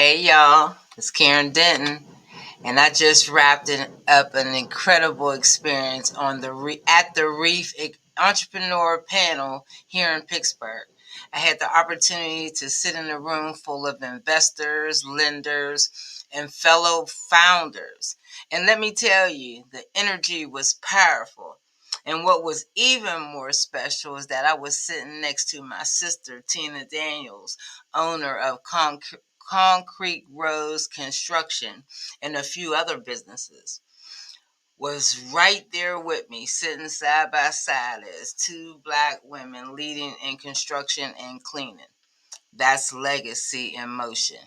Hey y'all, it's Karen Denton, and I just wrapped up an incredible experience on at the REEF Entrepreneur Panel here in Pittsburgh. I had the opportunity to sit in a room full of investors, lenders, and fellow founders. And let me tell you, the energy was powerful. And what was even more special is that I was sitting next to my sister, Tina Daniels, owner of Concrete Rose Construction and a few other businesses, was right there with me, sitting side by side as two Black women leading in construction and cleaning. That's legacy in motion.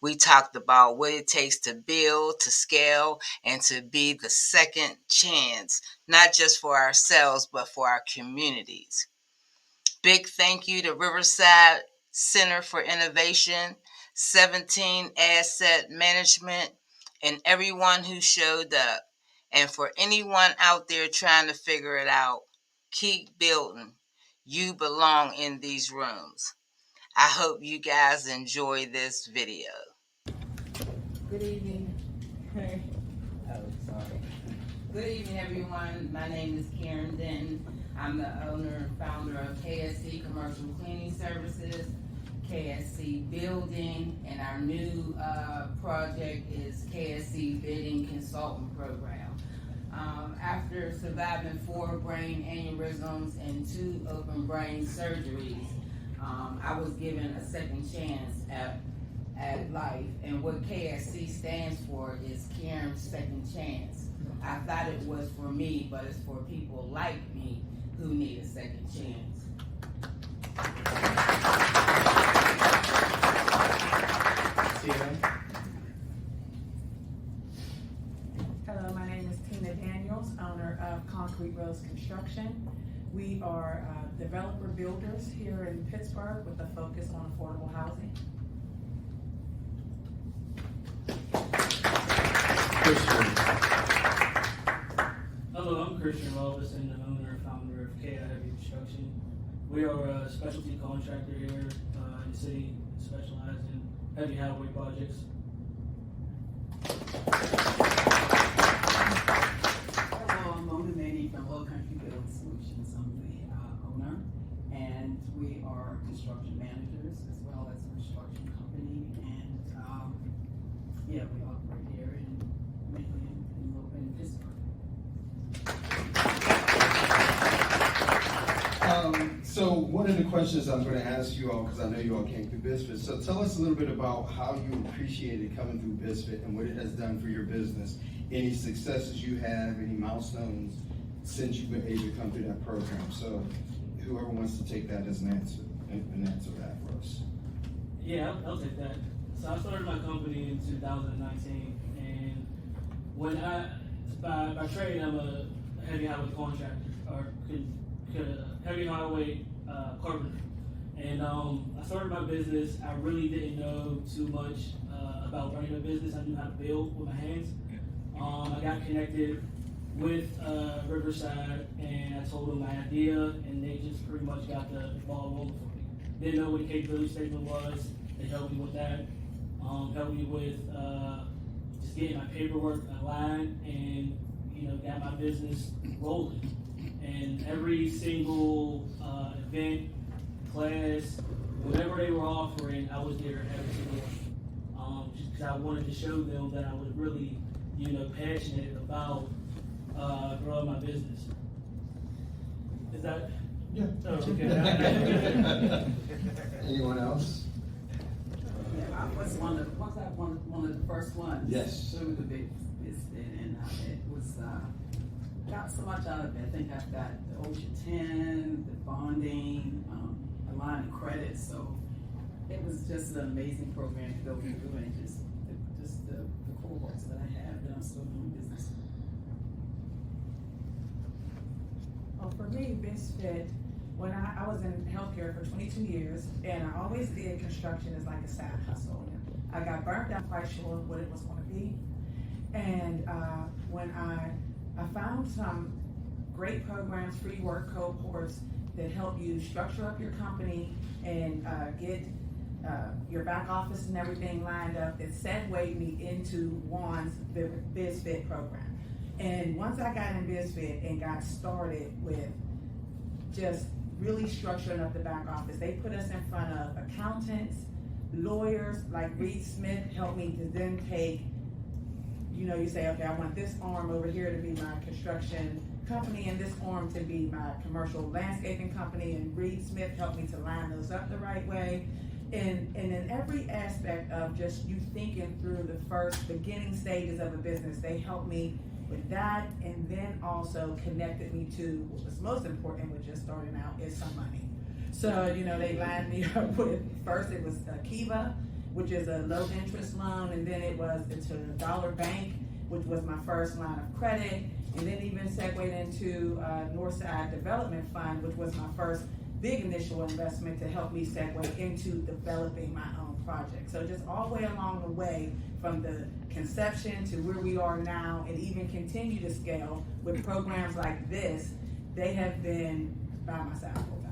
We talked about what it takes to build, to scale, and to be the second chance, not just for ourselves, but for our communities. Big thank you to Riverside Center for Innovation, 17 Asset Management, and everyone who showed up. And for anyone out there trying to figure it out, keep building. You belong in these rooms. I hope you guys enjoy this video. Good evening. Sorry. Good evening, everyone. My name is Karen Denton. I'm the owner and founder of KSC Commercial Cleaning Services, KSC Building, and our new project is KSC Bidding Consultant Program. After surviving 4 brain aneurysms and 2 open brain surgeries, I was given a second chance at life, and what KSC stands for is Karen's Second Chance. I thought it was for me, but it's for people like me who need a second chance. Hello, my name is Tina Daniels, owner of Concrete Rose Construction. We are developer builders here in Pittsburgh with a focus on affordable housing. Hello, I'm Christian Robinson, the owner and founder of KI Heavy Construction. We are a specialty contractor here in the city, specialized in heavy highway projects. Hello, I'm Mona Maney from Low Country Building Solutions. I'm the owner, and we are construction managers as well as a construction company. And we operate here mainly in Pittsburgh. So one of the questions I'm going to ask you all, because I know you all came through BizFit, so tell us a little bit about how you appreciated coming through BizFit and what it has done for your business. Any successes you have, any milestones since you've been able to come through that program. So whoever wants to take that as an answer that for us. Yeah, I'll take that. So I started my company in 2019, and when by trade, I'm a heavy highway contractor, or heavy highway carpenter. And I started my business. I really didn't know too much about running a business. I knew how to build with my hands. I got connected with Riverside, and I told them my idea, and they just pretty much got the ball rolling for me. Didn't know what a capability statement was. They helped me with that. Helped me with just getting my paperwork aligned, and got my business rolling. And every single event, class, whatever they were offering, I was there every single one. Just because I wanted to show them that I was really, passionate about growing my business. Is that? Yeah. Oh, okay. Anyone else? Yeah, I was one of the first ones. Yes. Through the BizFit, and it was got so much out of it. I think I've got the OSHA 10, the bonding, a line of credit. So it was just an amazing program to go through, and just the cohorts that I have that I'm still doing business with. Well, for me, BizFit, when I was in healthcare for 22 years, and I always did construction as like a side hustle. I got burnt out, quite sure what it was going to be. And when I found some great programs, free work cohorts that help you structure up your company and get your back office and everything lined up, it segued me into Juan's BizFit program. And once I got in BizFit and got started with just really structuring up the back office, they put us in front of accountants, lawyers, like Reed Smith helped me to then take, you know, you say, okay, I want this arm over here to be my construction company and this arm to be my commercial landscaping company, and Reed Smith helped me to line those up the right way. And in every aspect of just you thinking through the first beginning stages of a business, they helped me with that, and then also connected me to what was most important with just starting out is some money. So, you know, they lined me up with, first it was Kiva, which is a low interest loan, and then it was into a Dollar Bank, which was my first line of credit, and then even segued into Northside Development Fund, which was my first big initial investment to help me segue into developing my own project. So just all the way along the way, from the conception to where we are now, and even continue to scale with programs like this, they have been by my side the whole time.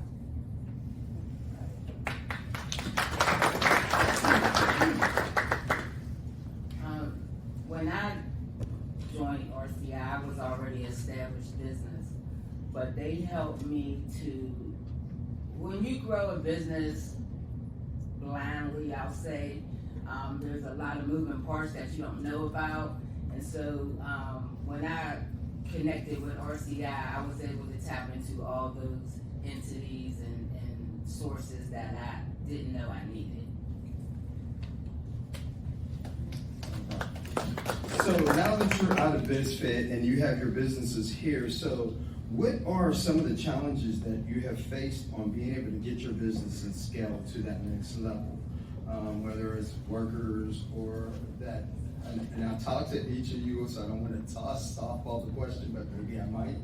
When I joined RCI, I was already established business, but they helped me to, when you grow a business blindly, I'll say, there's a lot of moving parts that you don't know about. And so when I connected with RCI, I was able to tap into all those entities and sources that I didn't know I needed. So now that you're out of BizFit and you have your businesses here, so what are some of the challenges that you have faced on being able to get your business and scale to that next level? Whether it's workers or that, and I'll talk to each of you, so I don't want to toss softball the question, but maybe I might.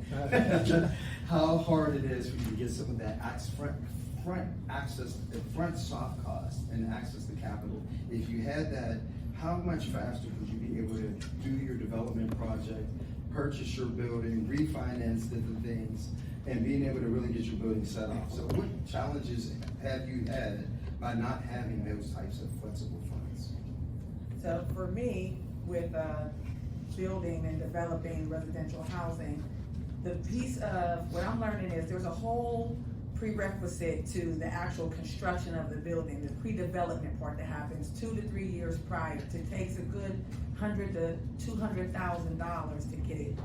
How hard it is for you to get some of that front soft cost and access to capital. If you had that, how much faster would you be able to do your development project, purchase your building, refinance different things, and being able to really get your building set up? So what challenges have you had by not having those types of flexible funds? So for me, with building and developing residential housing, the piece of what I'm learning is there's a whole prerequisite to the actual construction of the building, the pre-development part that happens 2 to 3 years prior. It takes a good $100,000 to $200,000 to get it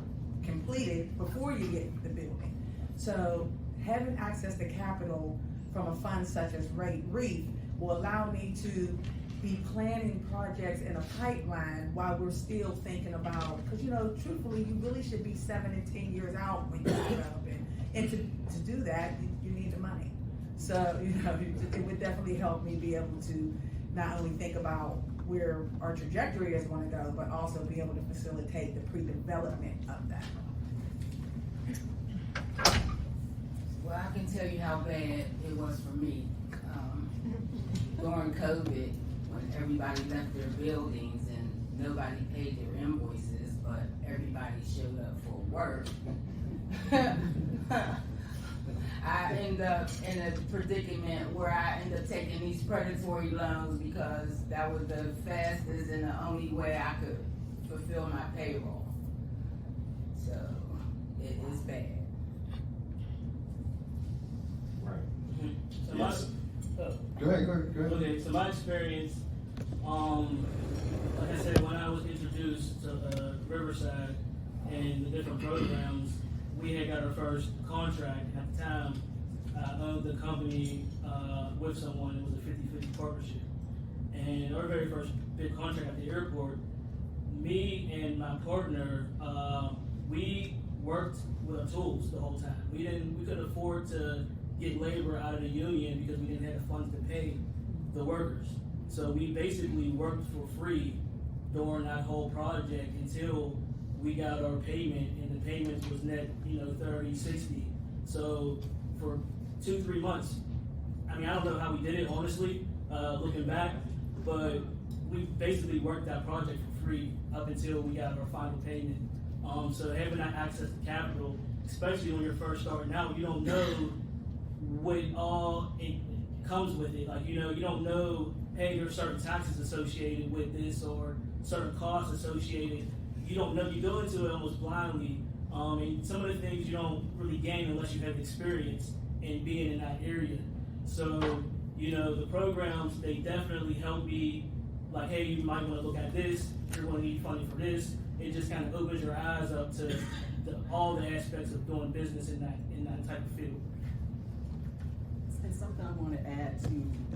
completed before you get the building. So having access to capital from a fund such as REEF will allow me to be planning projects in a pipeline while we're still thinking about, because you know, truthfully, you really should be 7 and 10 years out when you're developing. And to do that, you need the money. So, you know, it would definitely help me be able to not only think about where our trajectory is going to go, but also be able to facilitate the pre-development of that. Well, I can tell you how bad it was for me. During COVID, when everybody left their buildings and nobody paid their invoices, but everybody showed up for work, I end up in a predicament where I end up taking these predatory loans because that was the fastest and the only way I could fulfill my payroll. So it is bad. Right. So Yes. Go ahead. Okay, so my experience, like I said, when I was introduced to Riverside and the different programs, we had got our first contract. At the time, I owned the company with someone. It was a 50-50 partnership. And our very first big contract at the airport, me and my partner, we worked with our tools the whole time. We couldn't afford to get labor out of the union because we didn't have the funds to pay the workers. So we basically worked for free during that whole project until we got our payment, and the payments was net, 30, 60. So for 2-3 months, I mean, I don't know how we did it, honestly, looking back, but we basically worked that project for free up until we got our final payment. So having that access to capital, especially when you're first starting out, you don't know what all comes with it. Like, you know, you don't know, hey, there's certain taxes associated with this or certain costs associated. You don't know, you go into it almost blindly. And some of the things you don't really gain unless you have experience in being in that area. So, you know, the programs, they definitely help me, like, hey, you might want to look at this, you're going to need funding for this. It just kind of opens your eyes up to all the aspects of doing business in that type of field. And something I want to add to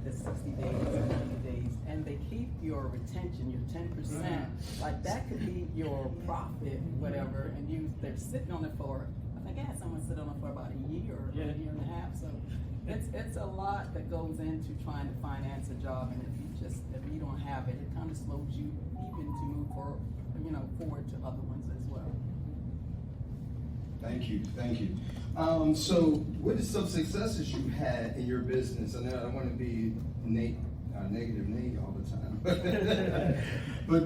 the 60 days and 90 days, and they keep your retention, your 10%. Like that could be your profit, whatever, and they're sitting on it for, I think I had someone sit on it for about a year or a year and a half. So it's a lot that goes into trying to finance a job, and if you don't have it, it kind of slows you even to move forward, forward to other ones as well. Thank you. So, what are some successes you had in your business? I know I don't want to be negative Nate all the time, but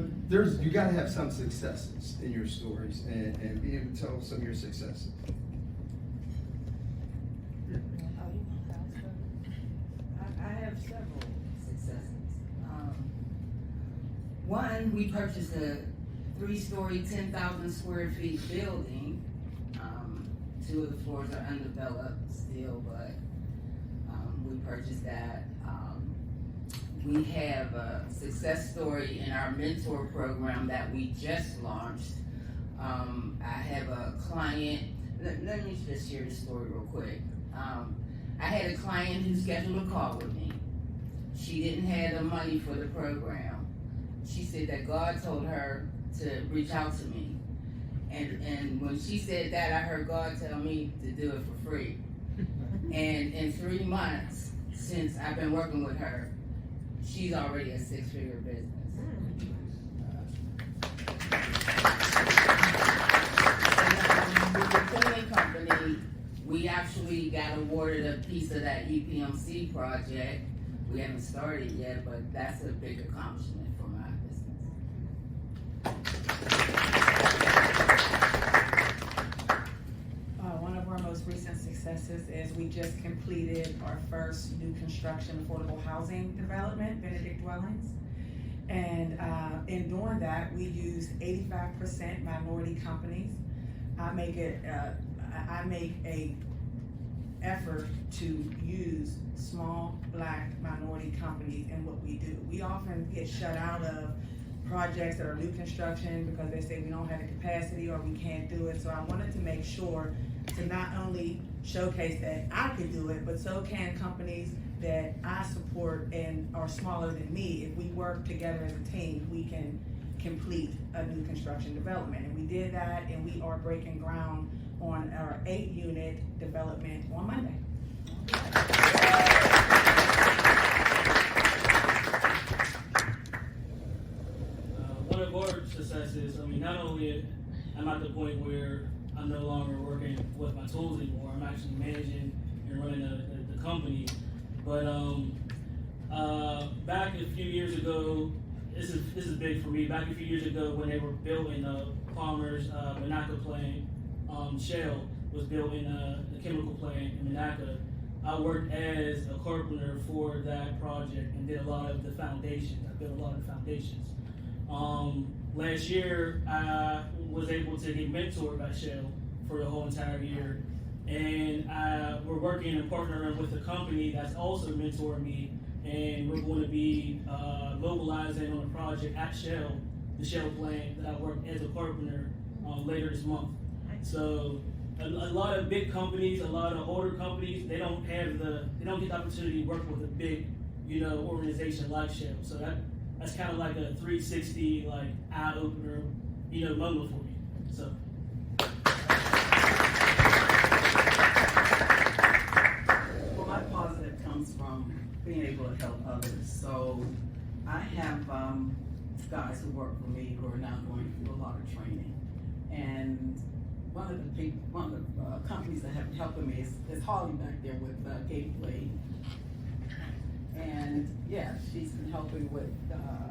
you got to have some successes in your stories and be able to tell some of your successes. I have several successes. One, we purchased a 3-story, 10,000 square feet building. 2 of the floors are undeveloped still, but we purchased that. We have a success story in our mentor program that we just launched. I have a client, let me just share the story real quick. I had a client who scheduled a call with me. She didn't have the money for the program. She said that God told her to reach out to me. And when she said that, I heard God tell me to do it for free. And in 3 months, since I've been working with her, she's already a 6-figure business. And with the cleaning company, we actually got awarded a piece of that EPMC project. We haven't started yet, but that's a big accomplishment for my business. One of our most recent successes is we just completed our first new construction affordable housing development, Benedict Dwellings. And in doing that, we use 85% minority companies. I make a effort to use small Black minority companies in what we do. We often get shut out of projects that are new construction because they say we don't have the capacity or we can't do it. So I wanted to make sure to not only showcase that I could do it, but so can companies that I support and are smaller than me. If we work together as a team, we can complete a new construction development. And we did that, and we are breaking ground on our 8-unit development on Monday. One of our successes, not only am I at the point where I'm no longer working with my tools anymore, I'm actually managing and running the company, but back a few years ago, this is big for me, back a few years ago when they were building Palmer's Monaco plant, Shell was building the chemical plant in Monaco. I worked as a carpenter for that project and did a lot of the foundations. I built a lot of the foundations. Last year, I was able to get mentored by Shell for the whole entire year. And we're working and partnering with a company that's also mentoring me. And we're going to be mobilizing on a project at Shell, the Shell plant that I worked as a carpenter later this month. So a lot of big companies, a lot of older companies, they don't get the opportunity to work with a big, organization like Shell. So that's kind of like a 360, like eye opener, moment for me. So. Well, my positive comes from being able to help others. So I have guys who work for me who are now going through a lot of training, and one of the companies that have been helping me is Holly back there with Gateway. And yeah, she's been helping with a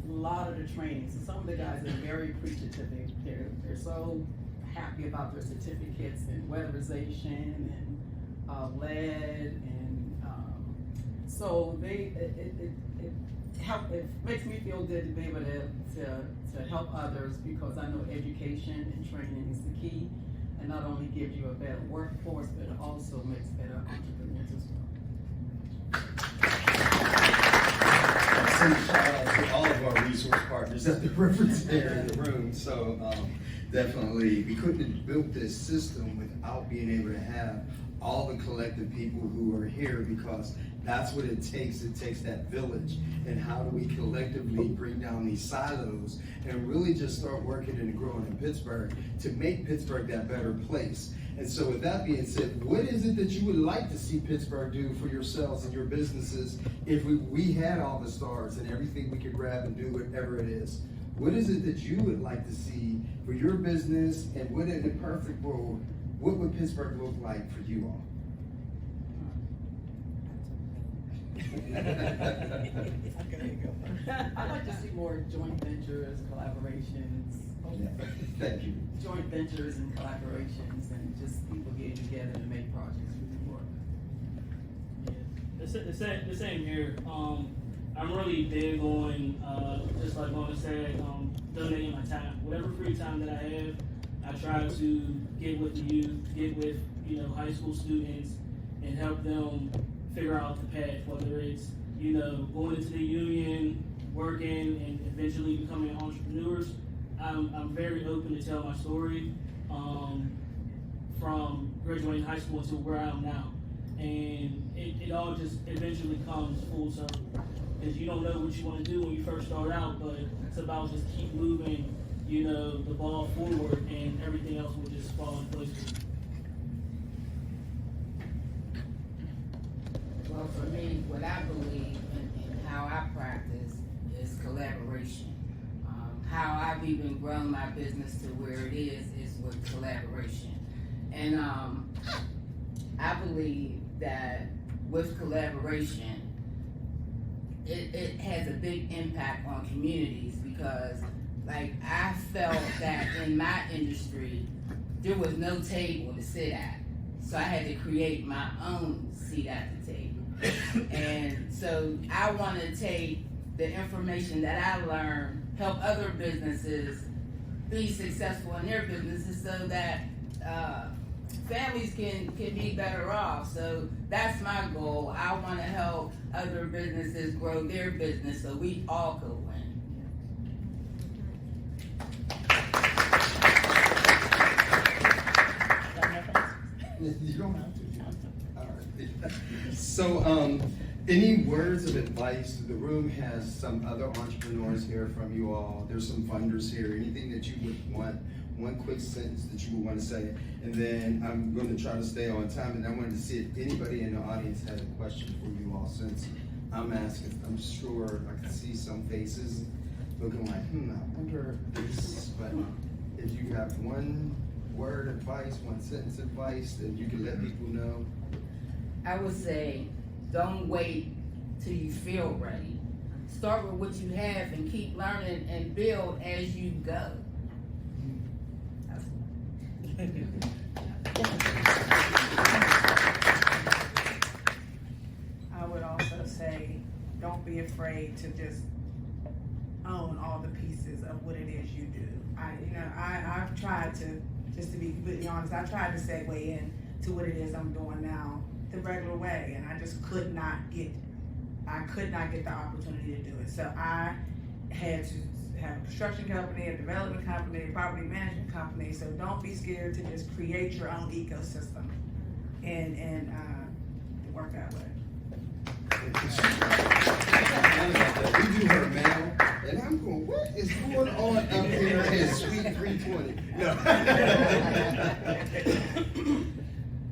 lot of the training. So some of the guys are very appreciative. They're so happy about their certificates in weatherization and lead and So it makes me feel good to be able to help others, because I know education and training is the key, and not only gives you a better workforce, but it also makes better entrepreneurs as well. Send a shout out to all of our resource partners at the Riverside Center in the room. So definitely, we couldn't have built this system without being able to have all the collective people who are here, because that's what it takes. It takes that village. And how do we collectively bring down these silos and really just start working and growing in Pittsburgh to make Pittsburgh that better place? And so with that being said, what is it that you would like to see Pittsburgh do for yourselves and your businesses if we had all the stars and everything we could grab and do whatever it is? What is it that you would like to see for your business, and what in the perfect world, what would Pittsburgh look like for you all? I'd like to see more joint ventures, collaborations. Yeah. Thank you. Joint ventures and collaborations, and just people getting together to make projects really work. Yeah, the same here. I'm really big on, just like Mona said, donating my time. Whatever free time that I have, I try to get with the youth, get with, high school students, and help them figure out the path, whether it's, going into the union, working, and eventually becoming entrepreneurs. I'm very open to tell my story, from graduating high school to where I am now. And it all just eventually comes full circle. Because you don't know what you want to do when you first start out, but it's about just keep moving, the ball forward, and everything else will just fall in place for you. Well, for me, what I believe and how I practice is collaboration. How I've even grown my business to where it is with collaboration. And I believe that with collaboration, it has a big impact on communities, because like I felt that in my industry, there was no table to sit at. So I had to create my own seat at the table. And so I want to take the information that I learned, help other businesses be successful in their businesses, so that families can be better off. So that's my goal. I want to help other businesses grow their business so we all could win. You don't have to. All right. So, any words of advice? The room has some other entrepreneurs here from you all. There's some funders here. Anything that you would want, one quick sentence that you would want to say, and then I'm going to try to stay on time. And I wanted to see if anybody in the audience had a question for you all, since I'm asking. I'm sure I can see some faces looking like, I wonder this. But if you have one word advice, one sentence advice that you can let people know. I would say, don't wait till you feel ready. Start with what you have and keep learning and build as you go. I would also say, don't be afraid to just own all the pieces of what it is you do. I've tried to, just to be completely honest, I tried to segue in to what it is I'm doing now the regular way, and I just could not get the opportunity to do it. So I had to have a construction company, a development company, a property management company. So don't be scared to just create your own ecosystem and work that way. We do her now, and I'm going, what is going on up here in Suite 320? No.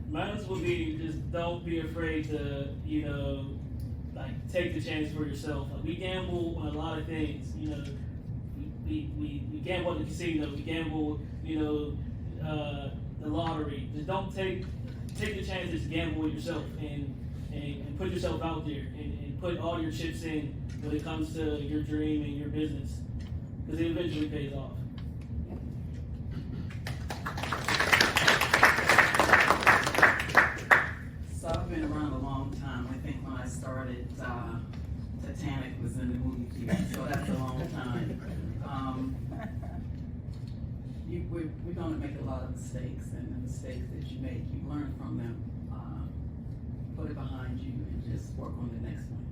Mine would be just don't be afraid to, take the chance for yourself. Like, we gamble on a lot of things, we gamble at the casino, we gamble, the lottery. Just don't take the chance to just gamble with yourself and put yourself out there and put all your chips in when it comes to your dream and your business, because it eventually pays off. So I've been around a long time. I think when I started Titanic was in the movie theater, so that's a long time. We're gonna make a lot of mistakes, and the mistakes that you make, you learn from them, put it behind you, and just work on the next one.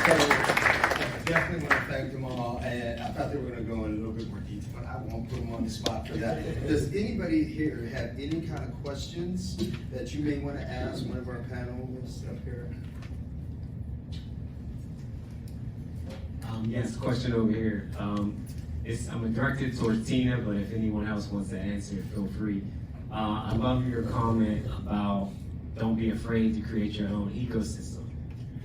So, I definitely want to thank them all, and I thought they were going to go in a little bit more detail, but I won't put them on the spot for that. Does anybody here have any kind of questions that you may want to ask one of our panelists up here? Yes, question over here. I'm directed towards Tina, but if anyone else wants to answer, feel free. I love your comment about don't be afraid to create your own ecosystem.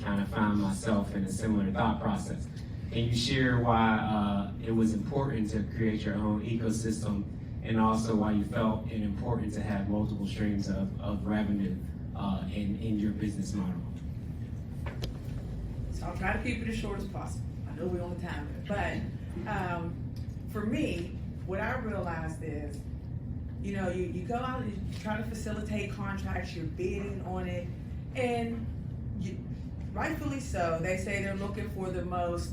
Kind of find myself in a similar thought process. Can you share why it was important to create your own ecosystem, and also why you felt it important to have multiple streams of revenue in your business model? So I'll try to keep it as short as possible. I know we're on the time limit, but for me, what I realized is, you know, you go out and you try to facilitate contracts, you're bidding on it, and rightfully so, they say they're looking for the most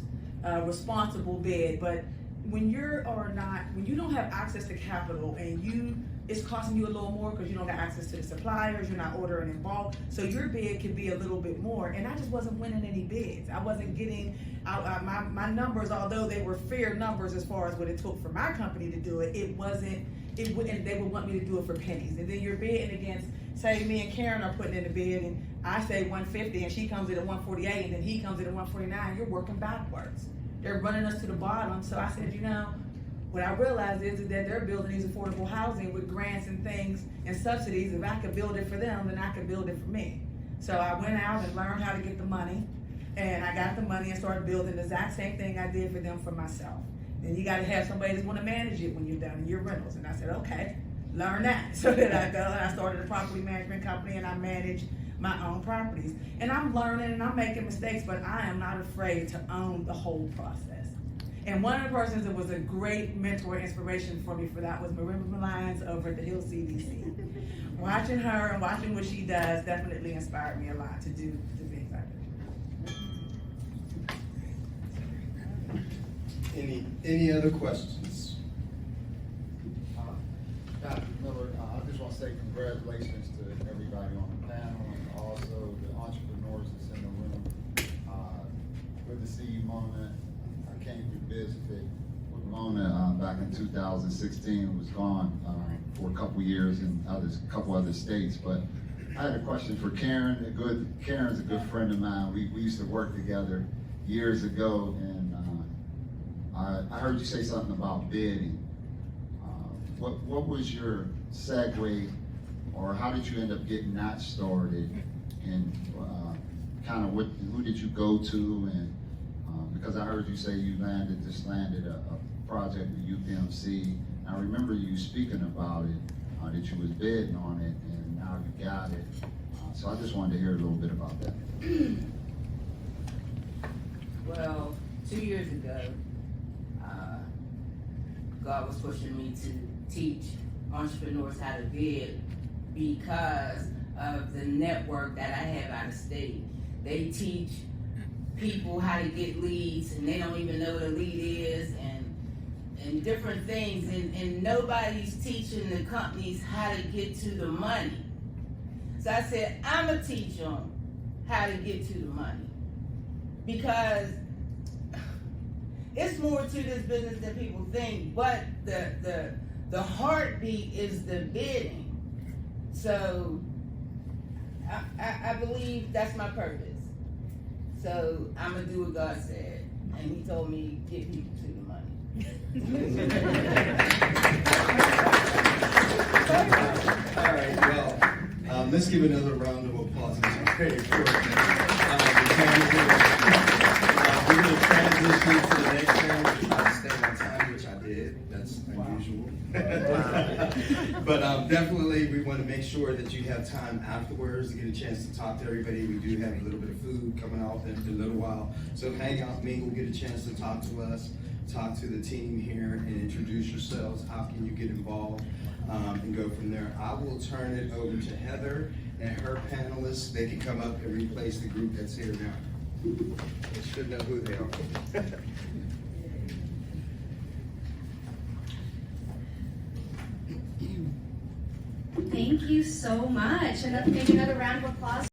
responsible bid, but when you don't have access to capital and it's costing you a little more because you don't have access to the suppliers, you're not ordering in bulk, so your bid can be a little bit more, and I just wasn't winning any bids. I wasn't getting my numbers, although they were fair numbers as far as what it took for my company to do it, they would want me to do it for pennies. And then you're bidding against, say me and Karen are putting in a bid, and I say 150 and she comes in at 148, and then he comes in at 149, you're working backwards. They're running us to the bottom. So I said, you know, what I realized is that they're building these affordable housing with grants and things and subsidies. If I could build it for them, then I could build it for me. So I went out and learned how to get the money, and I got the money and started building the exact same thing I did for them for myself. Then you gotta have somebody that's gonna manage it when you're done in your rentals. And I said, okay, learn that. So then I go and I started a property management company, and I manage my own properties. And I'm learning and I'm making mistakes, but I am not afraid to own the whole process. And one of the persons that was a great mentor inspiration for me for that was Marimba Lyons over at the Hill CDC. Watching her and watching what she does definitely inspired me a lot to do the things I do. Any other questions? Dr. Miller, I just want to say congratulations to everybody on the panel, and also the entrepreneurs that's in the room. Good to see you, Mona. I came through BizFit with Mona back in 2016. Was gone for a couple years in a couple other states. But I had a question for Karen. Karen's a good friend of mine. We used to work together years ago, and I heard you say something about bidding. What was your segue, or how did you end up getting that started, and kind of who did you go to, and because I heard you say you landed a project with UPMC. I remember you speaking about it, that you was bidding on it, and now you got it. So I just wanted to hear a little bit about that. Well, 2 years ago, God was pushing me to teach entrepreneurs how to bid because of the network that I have out of state. They teach people how to get leads, and they don't even know what a lead is, and different things, and nobody's teaching the companies how to get to the money. So I said, I'm gonna teach them how to get to the money, because it's more to this business than people think, but the heartbeat is the bidding. So I believe that's my purpose. So I'm gonna do what God said, and He told me get people to the money. All right, well, let's give another round of applause. It's very important. We're going to transition to the next round. We try to stay on time, which I did. That's unusual. But definitely, we want to make sure that you have time afterwards to get a chance to talk to everybody. We do have a little bit of food coming off in a little while. So hang out, mingle, get a chance to talk to us, talk to the team here, and introduce yourselves. How can you get involved? And go from there. I will turn it over to Heather and her panelists, they can come up and replace the group that's here now. They should know who they are. Thank you so much. And maybe another round of applause.